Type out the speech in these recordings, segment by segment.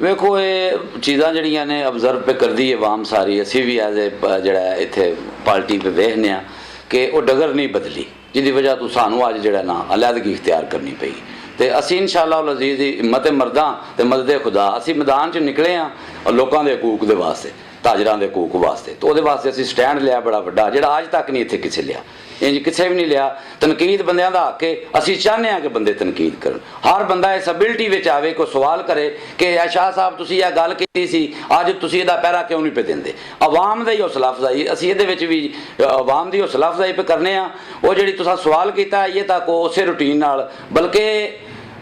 वेखो ये चीज़ां जड़ियां ने ऑब्जर्व पे कर दी है आवाम सारी, असी भी एज ए जड़ा इत्थे पार्टी पे वेखने कि वो डगर नहीं बदली, जिहदी वजह तो सानू अज जड़ा ना अलहदगी इख्तियार करनी पई। तो असी इंशाअल्लाह अज़ीज़ दी हिम्मत मर्दां ते मदद खुदा असी मैदान च निकले हाँ और लोगों के हकूक के वास्ते, ताजरां दे हकूक वास्ते। तो वो वास्ते असी स्टैंड लिया बड़ा वड्डा, जिहड़ा अज तक नहीं इत्थे किसे लिया, इंज किसे भी नहीं लिया। तनकीद बंदियां दा हक है, असी चाहते हैं कि बंदे तनकीद करन, हर बंदा इस अबिलिटी विच आवे, कोई सवाल करे कि शाह साहब तुसीं यह गल कीती सी, अज तुसीं इहदा पैरा क्यों नहीं पे दिंदे। अवाम दी हौसला अफजाई, असी इहदे विच भी अवाम दी हौसला अफजाई पे करने आ। वो जिहड़ी तुसां सवाल कीता ये तक उसे रूटीन नाल, बल्कि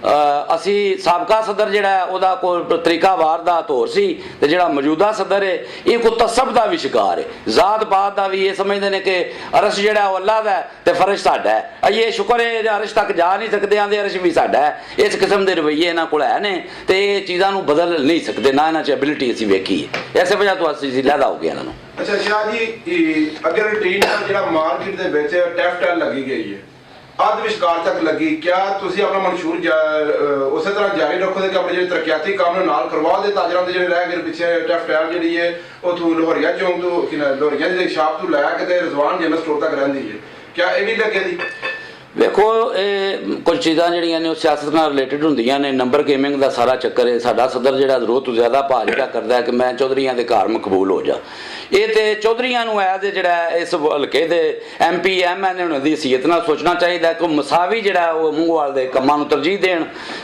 असी साबका सदर जिहड़ा उहदा कोई तरीकावार दा तौर सी, ते जिहड़ा मौजूदा सदर है ये कोई तसब दा भी शिकार है, जात पात दा भी। ये समझते हैं कि अरश जिहड़ा वो अल्लाह दा है ते फर्श साडा है, ये शुक्र है अरश तक जा नहीं सकते, आंदे अरश भी साडा है। इस किस्म के रवैये इन्हां कोल है ने, ते ये चीज़ां नूं बदल नहीं सकते, ना इन्हां च एबिलिटी असी वेखी है। इस वजह तो असी लैदा हो गया इन्हां नूं। अच्छा शाह जी, अगर रूटीन जिहड़ा मार्केट दे विच टैफ लगी गई है, अध विशकार तक लगी, क्या तुसी अपना मंशूर उस तरह जारी रखोगे कि अपने जो तरक्याती काम नाल करवा दे ताजरां दे जिहड़े रह गए पिछे टैफ जिहड़ी है उथों लोहरिया चौंक तो लोहरिया दी शाप तो लैके ते रिजवान जनरल स्टोर तक रहिंदी है, क्या ये भी लगे दी? देखो ये कुछ चीज़ां जिहड़ियां ने सियासत नाल रिलेटिड हुंदियां ने, नंबर गेमिंग का सारा चक्कर है। साडा सदर जिहड़ा जरूरत तो ज़्यादा भाज क्या करता है कि मैं चौधरियां के घर मकबूल हो जा। ये तो चौधरियां नूं एज जिहड़ा इस हल्के दे MP MN उन्हां दी हैसियत नाल सोचना चाहिए कि मसावी जिहड़ा वो मूंगवाल दे कम्मां नूं तरजीह देण,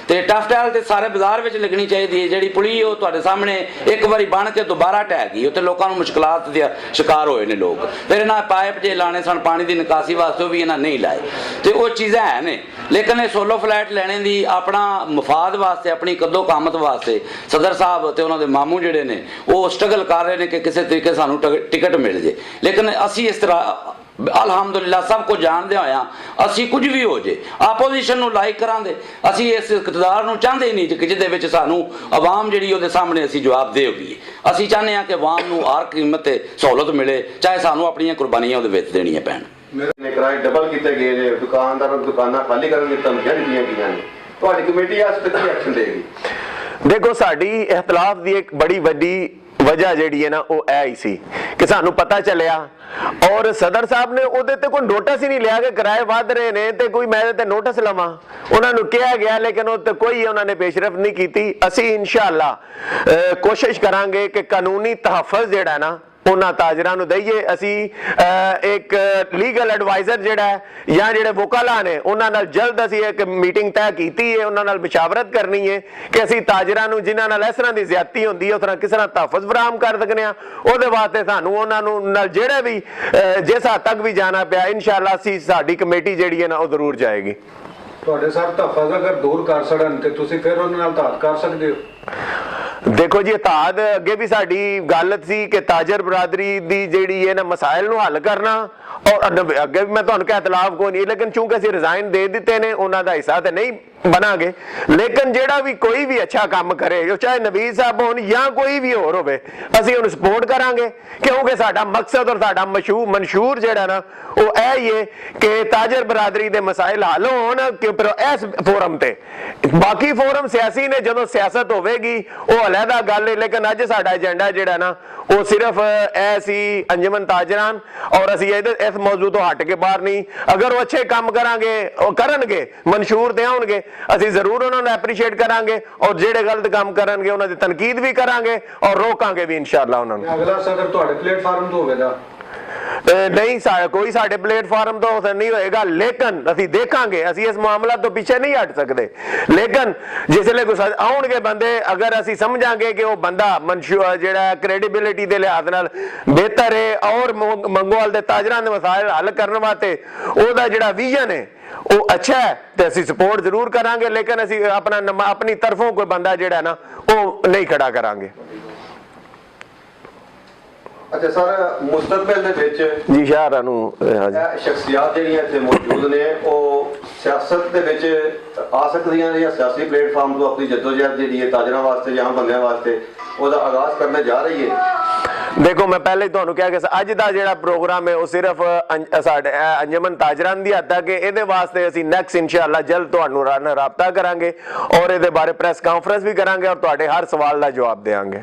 ते टफ टैल ते सारे बाजार विच लगनी चाहिए। जिहड़ी पुली वो तुहाडे सामने एक बारी बन के दोबारा ढह गई, उत्ते लोकां नूं मुश्किलात दे शिकार होए ने लोग। फिर इन्हां पाइप जे लाने सन पानी की निकासी वास्ते, भी इन्हां नहीं लाए। तो वो चीज़ां है ने, लेकिन ये सोलो फ्लैट लेने की अपना मफाद वास्ते, अपनी कदो कामत वास्ते सदर साहब ते उन्होंने मामू जिहड़े ने वो स्ट्रगल कर रहे हैं कि किसी तरीके सानू टिकट मिल जाए। लेकिन असी इस तरह अलहमदुलिल्लाह सब कुछ जानदे होया असी कुछ भी हो जाए आपोजिशन नूं लाइक करांदे, असी इस इकतदार नूं चाहते ही नहीं कि जिहदे विच सानू आवाम जिहड़ी उहदे सामने असी जवाब दे होईए। असी चाहते हैं कि आवाम नूं हर कीमत ते सहूलत मिले, चाहे सानू अपनियां कुर्बानियां उहदे विच देणियां पैण। मेरे किराए डबल किए गए ने, दुकानदारों को दुकानां खाली करन दी धमकियां दित्तियां गईयां ने, तुहाडी कमेटी इस ते की एक्शन देगी? देखो साडी इख्तलाफ दी एक बड़ी वड्डी वजह जिहड़ी है ना वो ही सी कि सानू पता चलिया और सदर साहब ने उहदे ते कोई नोटिस ही नहीं लिया कि किराए वध रहे ने ते कोई मैं ते नोटिस लवां। उन्हां नूं कहा गया लेकिन उह ते कोई उन्होंने पेशरफ नहीं की। असी इंशाअल्लाह कोशिश करांगे कि कानूनी तहफ़्फ़ुज़ जिहड़ा ना उन्हां ताजरां नूं दईए। असी एक लीगल एडवाइजर जिहड़ा है या जिहड़े वकाला ने उन्हां नाल जल्द असी एक मीटिंग तय कीती है, उन्हां नाल मशावरत करनी है कि असी ताजरां नूं जिन्हां नाल इस तरह की ज्यादती हुंदी है उस तरह किस तरह तहफ़्फ़ुज़ फराहम कर सकने आ। उहदे वास्ते सानू उन्हां नूं नाल जिहड़े भी जिस हद तक भी जाना पिया इंशाअल्लाह असी साडी कमेटी जिहड़ी है ना वो जरूर जाएगी। ਤੁਹਾਡੇ ਸਾਹਿਬ ਤਹਫ਼ੁਜ਼ अगर दूर कर सकन ते तुसीं फिर उहदे नाल ताद कर सकदे हो। देखो जी ताद अगे भी साडी गल सी कि ताजर बरादरी दी जिहड़ी है ना मसाइल नूं हल करना, और अगे भी मैं तुहानूं कहा इतलाफ कोई नहीं, लेकिन चूंकि असीं रिजाइन दे दिते ने उन्हां दा हिस्सा ते नहीं बनागे। लेकिन जेड़ा भी कोई भी अच्छा काम करे चाहे नवीद साहब होन या कोई भी होर होवे असीं उहनूं सपोर्ट करांगे, क्योंकि साडा मकसद और साडा मंशूर जेड़ा ना वो ही है कि ताजर बरादरी दे मसाइल हल होण इस फोरम ते। बाकी फोरम सियासी ने जदों सियासत होवेगी वो अलहदा गल है, लेकिन अज साडा एजेंडा जेड़ा ना वो सिर्फ ऐसी अंजुमन ताजरान और असीं इस मौजू तो हट के बाहर नहीं। अगर वो अच्छे काम करांगे करनगे मंशूर ते आउणगे असीं जरूर उन्होंने एप्रीशिएट करांगे, और जेड़े गलत काम करनगे उन्हां दी तनकीद भी करांगे और रोकांगे भी इंशाअल्लाह उन्हां नूं। अगला सदर तुहाडे प्लेटफार्म तो होवेगा नहीं कोई साडे प्लेटफार्म तो नहीं होएगा, लेकिन असीं देखांगे, असीं इस मामला तो पीछे नहीं हट सकते। लेकिन जिसले कोई आउणगे बंदे अगर असीं समझांगे कि वो बंदा मंशूर जिहड़ा क्रेडिबिलिटी दे लिहाज नाल बेहतर है और मंगोवाल दे ताजरां दे मसाइल हल करन वास्ते ओहदा जिहड़ा विजन है वो अच्छा है तो असीं सपोर्ट जरूर करांगे, लेकिन असीं अपनी तरफों कोई बंदा जिहड़ा ना वो नहीं खड़ा करांगे। अच्छा सर, मुस्तकबिल दे विच जी शहरां नूं शख्सियात जिहड़ियां इत्थे मौजूद ने ਉਹ सियासत दे विच आ सकदियां ने या सियासी प्लेटफार्म तो अपनी जद्दोजहद जिहड़ी है ताजरां वास्ते या बंदियां वास्ते ਉਹਦਾ आगाज करने जा रही है? ਦੇਖੋ ਮੈਂ ਪਹਿਲੇ ਹੀ ਤੁਹਾਨੂੰ ਕਿਹਾ ਕਿ ਅੱਜ ਦਾ ਜਿਹੜਾ ਪ੍ਰੋਗਰਾਮ ਹੈ ਉਹ ਸਿਰਫ ਸਾਡੇ ਅੰਜਮਨ ਤਾਜਰਾਨ ਦੀ ਹੱਦ ਤੱਕ ਹੈ। ਇਹਦੇ ਵਾਸਤੇ ਅਸੀਂ ਨੈਕਸਟ ਇਨਸ਼ਾਅੱਲਾ ਜਲਦ ਤੁਹਾਨੂੰ ਨਾਲ ਰਾਬਤਾ ਕਰਾਂਗੇ ਔਰ ਇਹਦੇ ਬਾਰੇ ਪ੍ਰੈਸ ਕਾਨਫਰੰਸ ਵੀ ਕਰਾਂਗੇ ਔਰ ਤੁਹਾਡੇ ਹਰ ਸਵਾਲ ਦਾ ਜਵਾਬ ਦੇਵਾਂਗੇ।